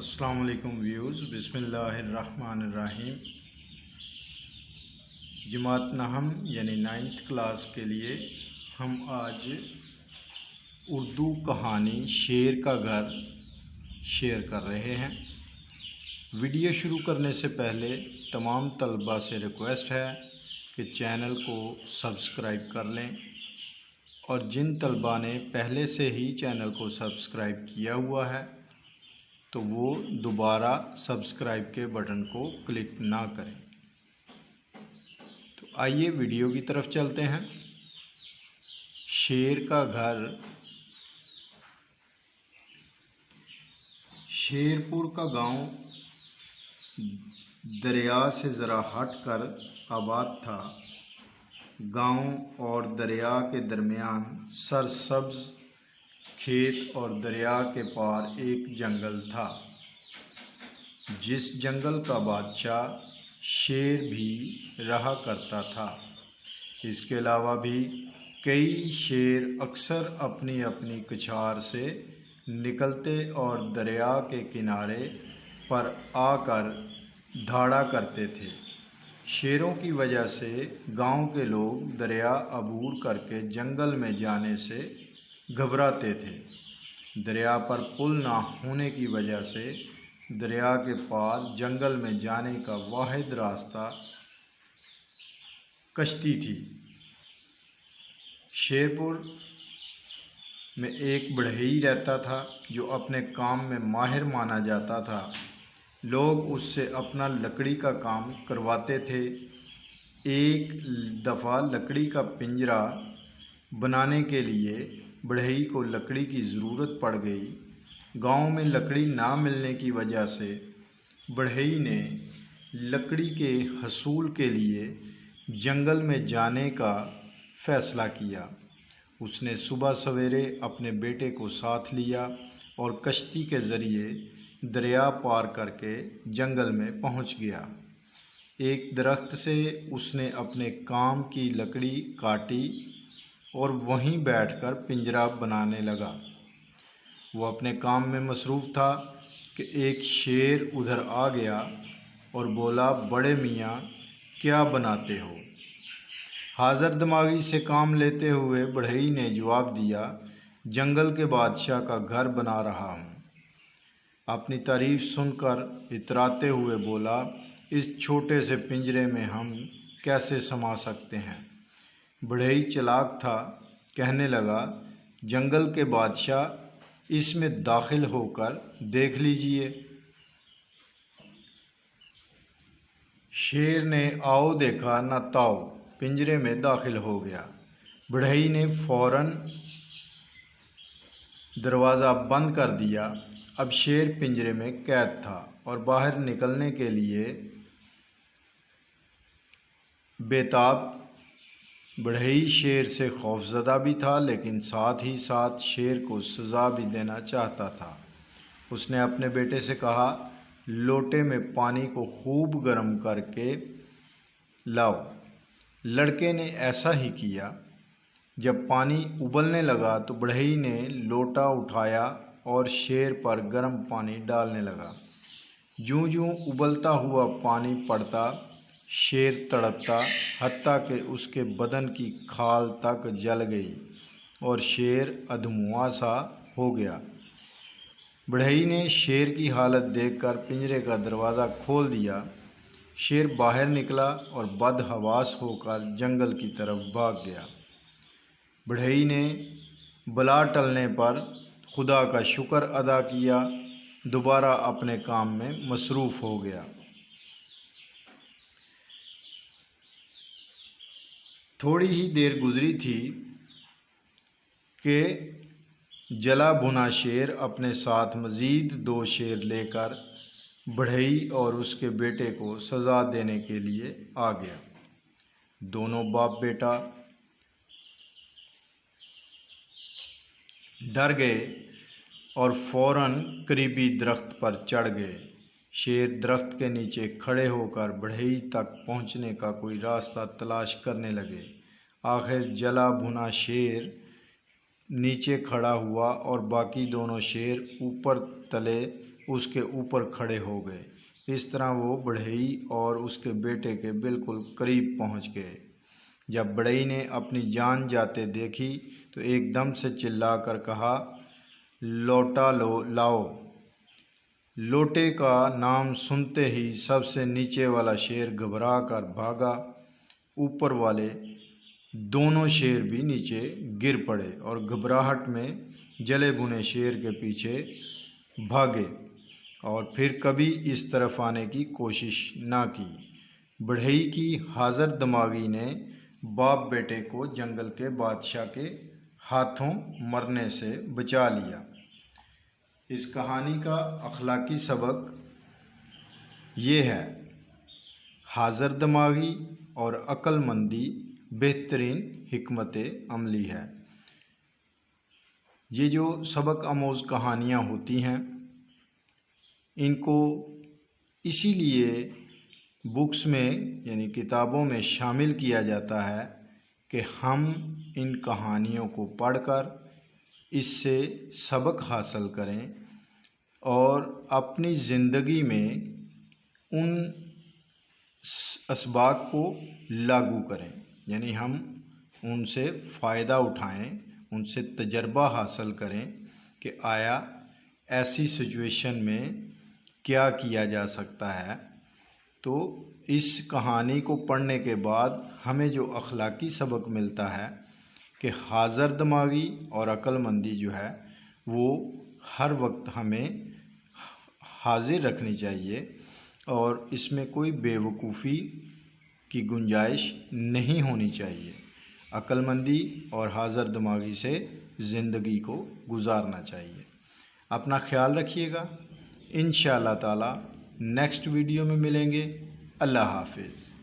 السلام علیکم ویوز، بسم اللہ الرحمن الرحیم۔ جماعت نہم یعنی 9th کلاس کے لیے ہم آج اردو کہانی شیر کا گھر شیئر کر رہے ہیں۔ ویڈیو شروع کرنے سے پہلے تمام طلباء سے ریکویسٹ ہے کہ چینل کو سبسکرائب کر لیں، اور جن طلباء نے پہلے سے ہی چینل کو سبسکرائب کیا ہوا ہے تو وہ دوبارہ سبسکرائب کے بٹن کو کلک نہ کریں۔ تو آئیے ویڈیو کی طرف چلتے ہیں۔ شیر کا گھر۔ شیرپور کا گاؤں دریا سے ذرا ہٹ کر آباد تھا۔ گاؤں اور دریا کے درمیان سرسبز کھیت اور دریا کے پار ایک جنگل تھا، جس جنگل کا بادشاہ شیر بھی رہا کرتا تھا۔ اس کے علاوہ بھی کئی شیر اکثر اپنی اپنی کچھار سے نکلتے اور دریا کے کنارے پر آ کر دھاڑا کرتے تھے۔ شیروں کی وجہ سے گاؤں کے لوگ دریا عبور کر کے جنگل میں جانے سے گھبراتے تھے۔ دریا پر پل نہ ہونے کی وجہ سے دریا کے پار جنگل میں جانے کا واحد راستہ کشتی تھی۔ شیرپور میں ایک بڑھئی رہتا تھا جو اپنے کام میں ماہر مانا جاتا تھا۔ لوگ اس سے اپنا لکڑی کا کام کرواتے تھے۔ ایک دفعہ لکڑی کا پنجرا بنانے کے لیے بڑھئی کو لکڑی کی ضرورت پڑ گئی۔ گاؤں میں لکڑی نہ ملنے کی وجہ سے بڑھئی نے لکڑی کے حصول کے لیے جنگل میں جانے کا فیصلہ کیا۔ اس نے صبح سویرے اپنے بیٹے کو ساتھ لیا اور کشتی کے ذریعے دریا پار کر کے جنگل میں پہنچ گیا۔ ایک درخت سے اس نے اپنے کام کی لکڑی کاٹی اور وہیں بیٹھ کر پنجرا بنانے لگا۔ وہ اپنے کام میں مصروف تھا کہ ایک شیر ادھر آ گیا اور بولا، بڑے میاں کیا بناتے ہو؟ حاضر دماغی سے کام لیتے ہوئے بڑھئی نے جواب دیا، جنگل کے بادشاہ کا گھر بنا رہا ہوں۔ اپنی تعریف سن کر اتراتے ہوئے بولا، اس چھوٹے سے پنجرے میں ہم کیسے سما سکتے ہیں؟ بڑھئی چلاک تھا، کہنے لگا، جنگل کے بادشاہ اس میں داخل ہو کر دیکھ لیجئے۔ شیر نے آؤ دیکھا نہ تاؤ، پنجرے میں داخل ہو گیا۔ بڑھئی نے فوراً دروازہ بند کر دیا۔ اب شیر پنجرے میں قید تھا اور باہر نکلنے کے لیے بےتاب۔ بڑھئی شیر سے خوفزدہ بھی تھا، لیکن ساتھ ہی ساتھ شیر کو سزا بھی دینا چاہتا تھا۔ اس نے اپنے بیٹے سے کہا، لوٹے میں پانی کو خوب گرم کر کے لاؤ۔ لڑکے نے ایسا ہی کیا۔ جب پانی ابلنے لگا تو بڑھئی نے لوٹا اٹھایا اور شیر پر گرم پانی ڈالنے لگا۔ جوں جوں ابلتا ہوا پانی پڑتا، شیر تڑپتا، حتیٰ کہ اس کے بدن کی کھال تک جل گئی اور شیر ادھموا سا ہو گیا۔ بڑھئی نے شیر کی حالت دیکھ کر پنجرے کا دروازہ کھول دیا۔ شیر باہر نکلا اور بدحواس ہو کر جنگل کی طرف بھاگ گیا۔ بڑھئی نے بلا ٹلنے پر خدا کا شکر ادا کیا، دوبارہ اپنے کام میں مصروف ہو گیا۔ تھوڑی ہی دیر گزری تھی کہ جلا بھنا شیر اپنے ساتھ مزید 2 شیر لے کر بڑھئی اور اس کے بیٹے کو سزا دینے کے لیے آ گیا۔ دونوں باپ بیٹا ڈر گئے اور فوراً قریبی درخت پر چڑھ گئے۔ شیر درخت کے نیچے کھڑے ہو کر بڑھئی تک پہنچنے کا کوئی راستہ تلاش کرنے لگے۔ آخر جلا بھنا شیر نیچے کھڑا ہوا اور باقی دونوں شیر اوپر تلے اس کے اوپر کھڑے ہو گئے۔ اس طرح وہ بڑھئی اور اس کے بیٹے کے بالکل قریب پہنچ گئے۔ جب بڑھئی نے اپنی جان جاتے دیکھی تو ایک دم سے چلا کر کہا، لوٹا لاؤ۔ لوٹے کا نام سنتے ہی سب سے نیچے والا شیر گھبرا کر بھاگا۔ اوپر والے دونوں شیر بھی نیچے گر پڑے اور گھبراہٹ میں جلے بھنے شیر کے پیچھے بھاگے اور پھر کبھی اس طرف آنے کی کوشش نہ کی۔ بڑھئی کی حاضر دماغی نے باپ بیٹے کو جنگل کے بادشاہ کے ہاتھوں مرنے سے بچا لیا۔ اس کہانی کا اخلاقی سبق یہ ہے، حاضر دماغی اور عقل مندی بہترین حکمت عملی ہے۔ یہ جو سبق آموز کہانیاں ہوتی ہیں ان کو اسی لیے بکس میں یعنی کتابوں میں شامل کیا جاتا ہے کہ ہم ان کہانیوں کو پڑھ کر اس سے سبق حاصل کریں اور اپنی زندگی میں ان اسباق کو لاگو کریں، یعنی ہم ان سے فائدہ اٹھائیں، ان سے تجربہ حاصل کریں کہ آیا ایسی سچویشن میں کیا کیا جا سکتا ہے۔ تو اس کہانی کو پڑھنے کے بعد ہمیں جو اخلاقی سبق ملتا ہے کہ حاضر دماغی اور عقل مندی جو ہے وہ ہر وقت ہمیں حاضر رکھنی چاہیے اور اس میں کوئی بے وقوفی کی گنجائش نہیں ہونی چاہیے۔ عقل مندی اور حاضر دماغی سے زندگی کو گزارنا چاہیے۔ اپنا خیال رکھیے گا۔ انشاءاللہ تعالی نیکسٹ ویڈیو میں ملیں گے۔ اللہ حافظ۔